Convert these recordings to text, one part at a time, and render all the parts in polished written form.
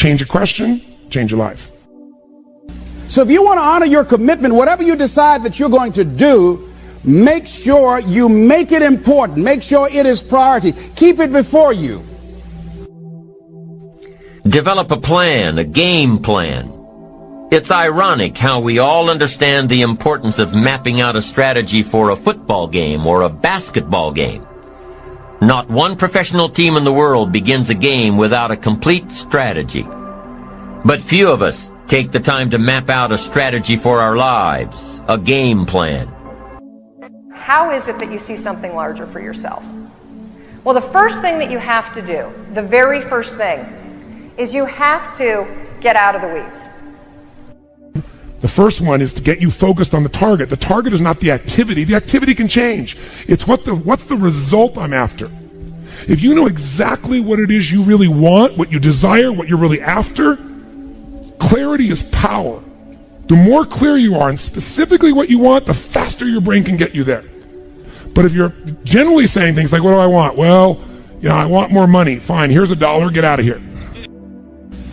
Change a question, change your life. So if you want to honor your commitment, whatever you decide that you're going to do, make sure you make it important. Make sure it is priority. Keep it before you. Develop a plan, a game plan. It's ironic how we all understand the importance of mapping out a strategy for a football game or a basketball game. Not one professional team in the world begins a game without a complete strategy. But few of us take the time to map out a strategy for our lives, a game plan. How is it that you see something larger for yourself? Well, the first thing that you have to do, the very first thing, is you have to get out of the weeds. The first one is to get you focused on the target. The target is not the activity. The activity can change. It's what's the result I'm after. If you know exactly what it is you really want, what you desire, what you're really after, clarity is power. The more clear you are and specifically what you want, the faster your brain can get you there. But if you're generally saying things like, what do I want? Well, I want more money. Fine, here's $1, get out of here.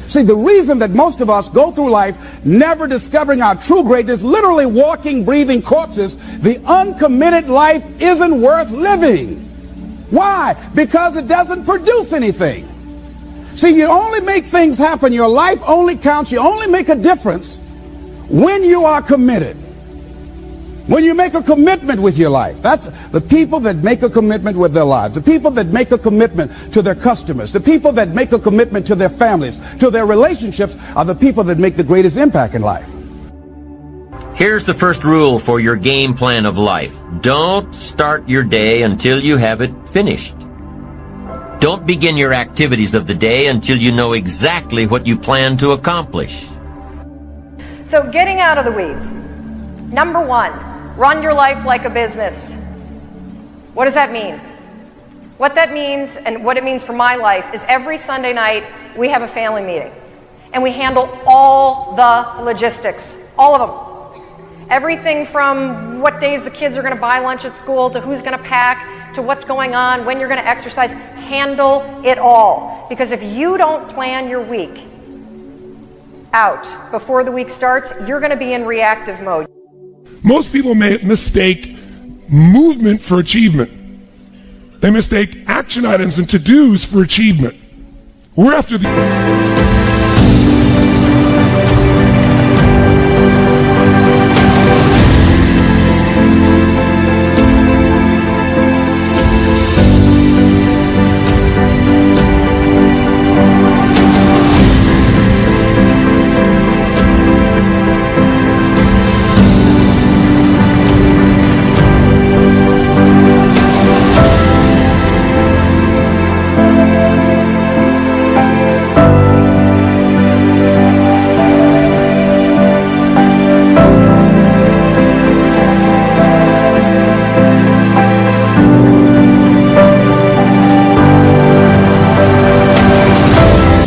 See, the reason that most of us go through life never discovering our true greatness, literally walking, breathing corpses, the uncommitted life isn't worth living. Why? Because it doesn't produce anything. See, you only make things happen. Your life only counts. You only make a difference when you are committed. When you make a commitment with your life. That's the people that make a commitment with their lives. The people that make a commitment to their customers. The people that make a commitment to their families, to their relationships, are the people that make the greatest impact in life. Here's the first rule for your game plan of life. Don't start your day until you have it finished. Don't begin your activities of the day until you know exactly what you plan to accomplish. So getting out of the weeds. Number one, run your life like a business. What does that mean? What that means, and what it means for my life, is every Sunday night we have a family meeting. And we handle all the logistics, all of them. Everything from what days the kids are going to buy lunch at school, to who's going to pack, to what's going on, when you're going to exercise. Handle it all. Because if you don't plan your week out before the week starts, you're going to be in reactive mode. Most people mistake movement for achievement. They mistake action items and to-dos for achievement. We're after the...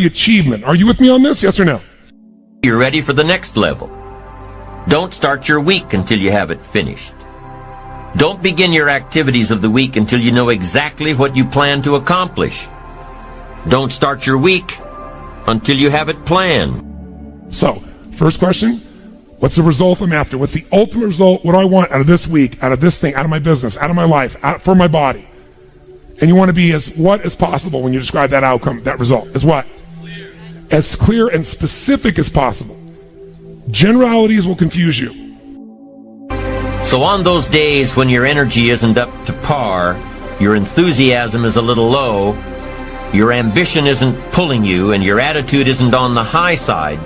achievement. Are you with me on this? Yes or no? You're ready for the next level. Don't start your week until you have it finished. Don't begin your activities of the week until you know exactly what you plan to accomplish. Don't start your week until you have it planned. So, first question, what's the result I'm after? What's the ultimate result? What do I want out of this week, out of this thing, out of my business, out of my life, for my body? And you want to be as what as possible when you describe that outcome, that result. As what? As clear and specific as possible. Generalities will confuse you. So on those days when your energy isn't up to par, your enthusiasm is a little low, your ambition isn't pulling you, and your attitude isn't on the high side,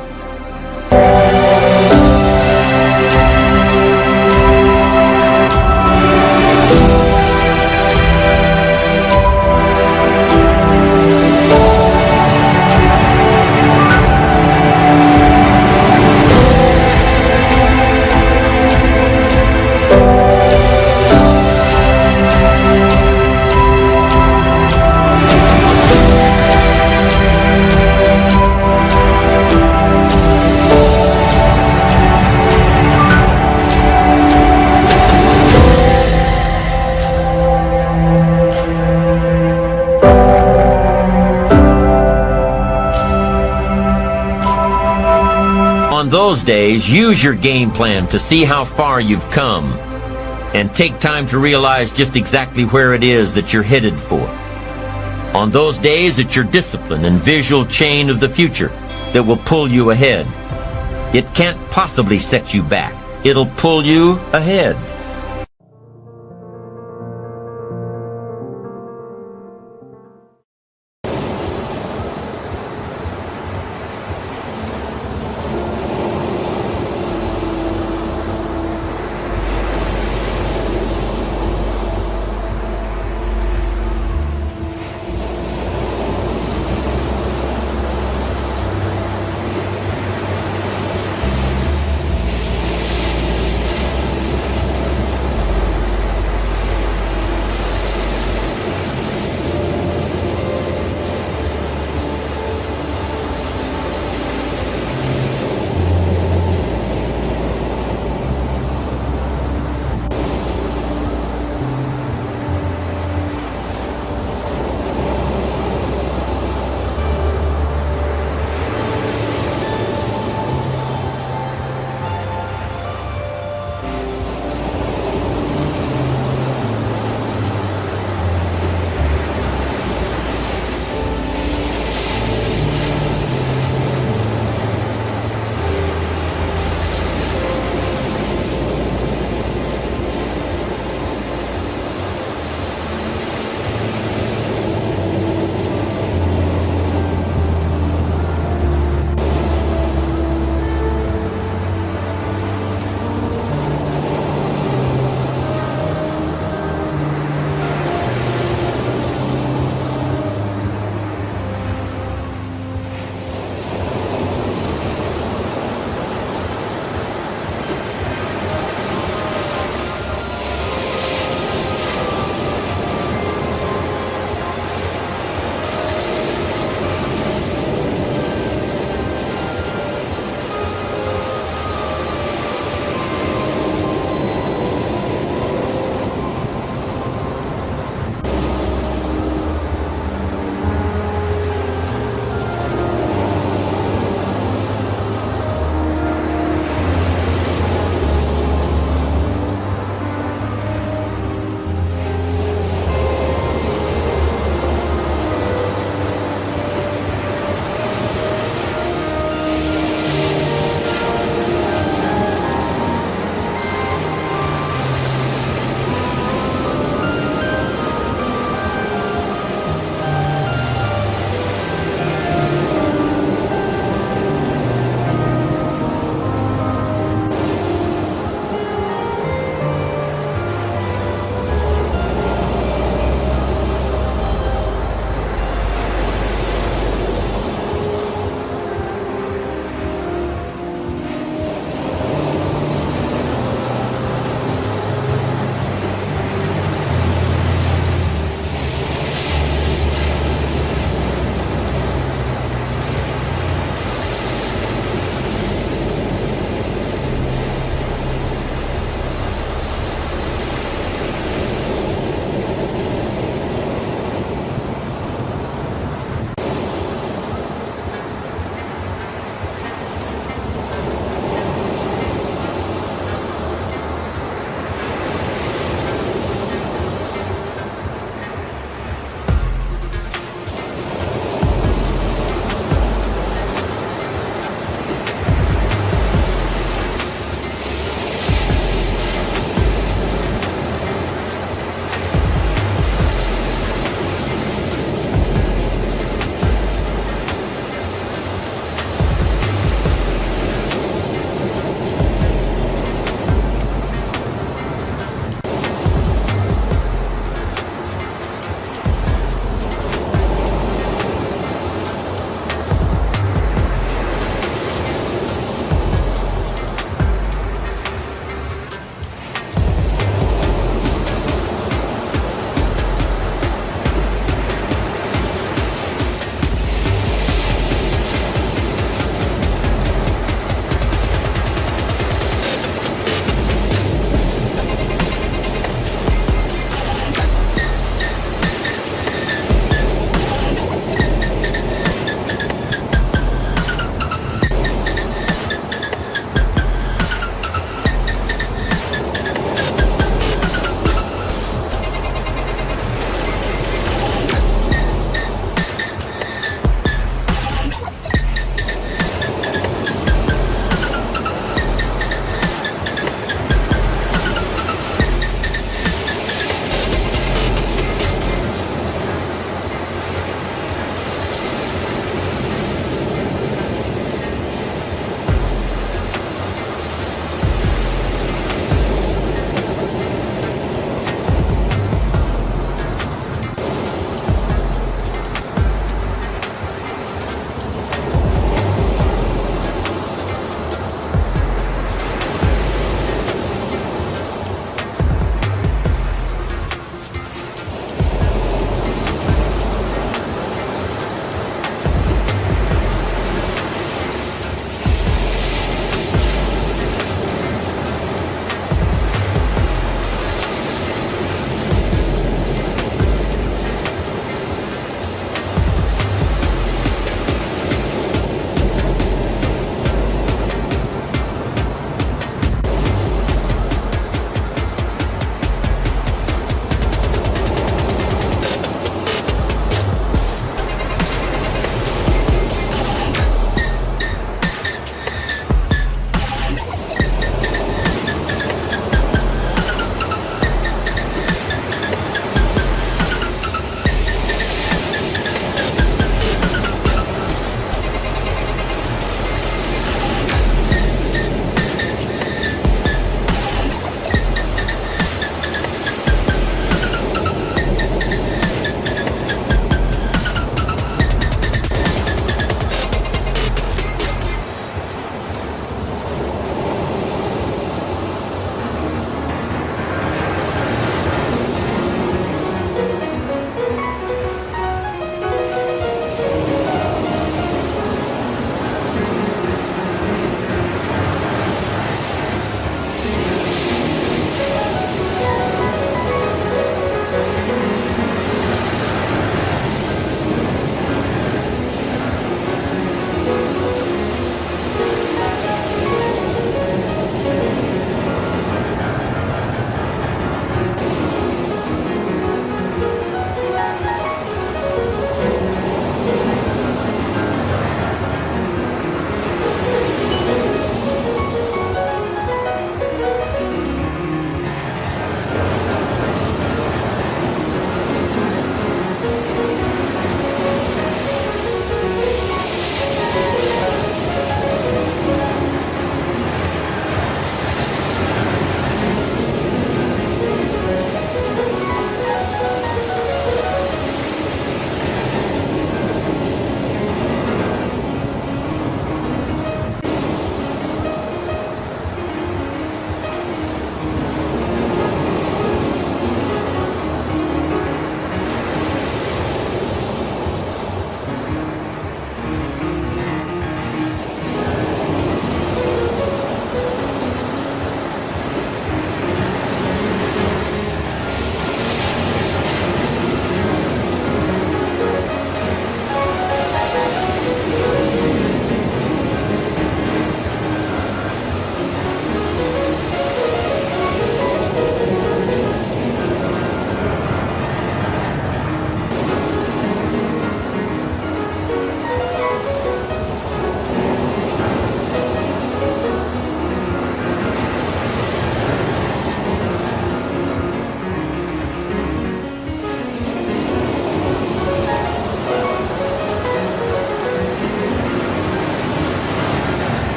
those days, use your game plan to see how far you've come and take time to realize just exactly where it is that you're headed for. On those days, it's your discipline and visual chain of the future that will pull you ahead. It can't possibly set you back. It'll pull you ahead.